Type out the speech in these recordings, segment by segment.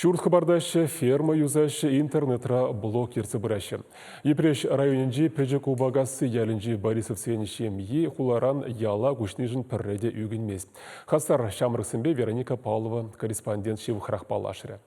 Шурт хабардашы ферма юзашы интернетра блог ерці біраші. Епреш районенде пәжік убағасы ялінже Борисов сенішем хуларан яла күшнежін пірреде үйгінмес. Хастар Шамрықсынбе Вероника Павлова, корреспондент Шевхрах Палашыры.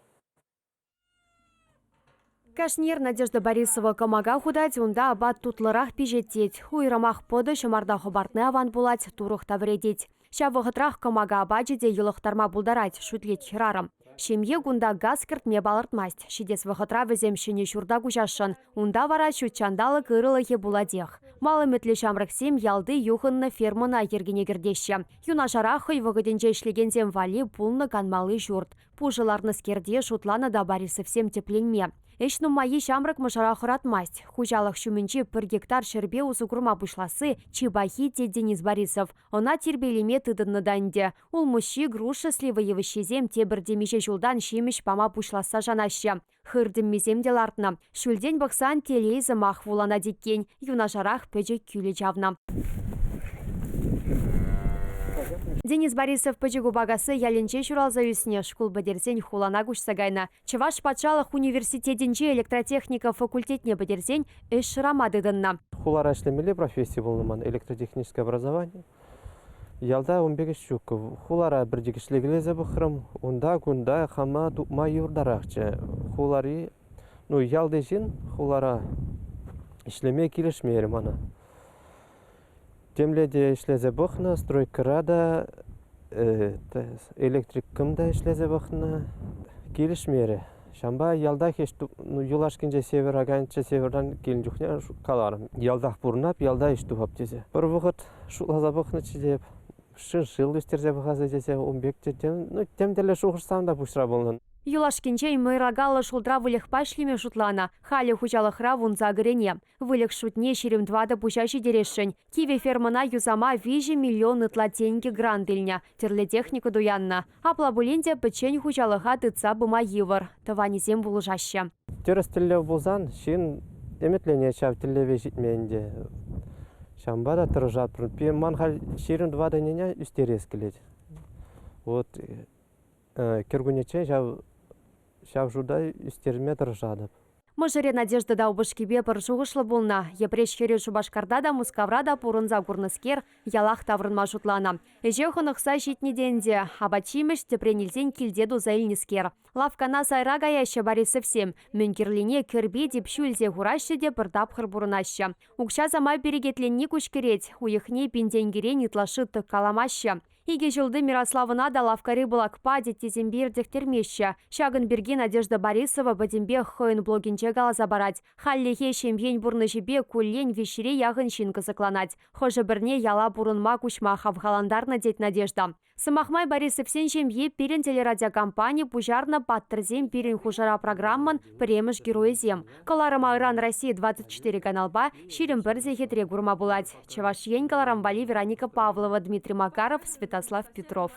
Кашнир Надежда Борисова камага худать, унда абат тутлырах пижеттеть. Уйрамах поды шамарда хабартны аван булать, турых тавредеть. Ша вғытрах камага абаджиде елықтарма булдарать, шутлет хирарам. Шемье гунда газ кертме балыртмасть. Шидес вғытра візем шыне шурда гужашын. Унда вара шутчандалы кырылыхе буладех. Малы метле Шамрықсем ялды юхынны фермына ергенегердеші. Юнашарахы вғыденже ишлегензем вали пулны канмалы журт. Пужыларны скерде шутланы да Борисовсем тепленме. Эш нумайы Шамрық мышарах ратмасть. Хужалық шуменче 1 гектар шербе узугурма бушласы Чебахи те Денис Борисов. Она тербелеме тыдынны данде. Ул мущи груша сливаевы шезем те бірдемеше жулдан шемеш пама бушласа жанашы. Хырдым мезем делартна. Шүлден бақсан телейзі махвулана деккен. Юнашарах пөжек күлі жавна. Денис Борисов пөжігу бағасы ялінче шуралза үсіне шкул бәдерсен хулана күшсагайна. Чеваш патшалық университетінче электротехника факультетне бәдерсен эш шырамадыдынна. Хулара эшлемеле профессия болман электротехническое образование. Ялда 15 шук. Хулара бірдегі шлегілезе бұқырым. Унда күнда хама тупма юрдарақчы. Хулари, ялды жин хулара эшлеме келешмейрім ана. Темледе ишлезе бұқна, стройкарада, электрик кымда ишлезе бұқна, келішмері. Шамба ялдақ юлашкенже север аганча севердан келін жүхне каларым. Ялдақ бұрнап, ялда іштуғап дезе. Бір бұғыт шулаза бұқны чедеп, шын өстерзе бұғазы дезе, 15 темделі шуғырсам да бұшыра болын. Юлашкинчей мырагалы шулдра вылех пашлиме шутлана. Хали хучалахра вунза гырене. Вылех шутне шерем 2 пущащий дерешень. Киви фермана юзама вижи миллион тлатеньки грандельня. Терле технику дуянна. Апла буленде печень хучалаха тыца быма йывыр. Таванизем булужаща. Терестеллев булзан, шин эметлене чав телеве житменде. Шамбада тыржат. Манхал шерем 2 неня үстерес келет. Вот кергунече шав жуда үстерме тыржадып. Мыжыре Надежда даубышкебе пыржуғышлы болна. Епреш хере Шубашкарда да Мускаврада пурынза курныскер ялах таврынма жутлана. Эжехон ықса житнеденде, абачимеш тепренелзен килдеду заилнискер. Лавкана сайра гаяща Борисовсем. Мюнкерлине кірбе деп шүлзе хураща де бірдап хырбурынаща. Укша зама берегетленне күшкерет, уйықне пенденгере нетлашы тық каламаща. Иге жылды Мирославына да лавкары бұлакпа детезембер дектермеща. Шагын берге Надежда Борисова бадембе хойын блогинче галаза барать. Халлихе шембен бурны жебе куллен вешере яғын шин кызыкланать. Хожы бірне яла бурынма күшма хавгаландарна дет Надежда. Сымахмай Борисовсен жембе перен телерадиокомпания пужарна паттырзем перен хужара программан премеш героизем. Каларыма Иран Россия 24 каналба ширим бірзе хетре гурма булать. Чеваш ень каларамбали Вероника Павлова, Дмитрий Макаров, Святослав Петров.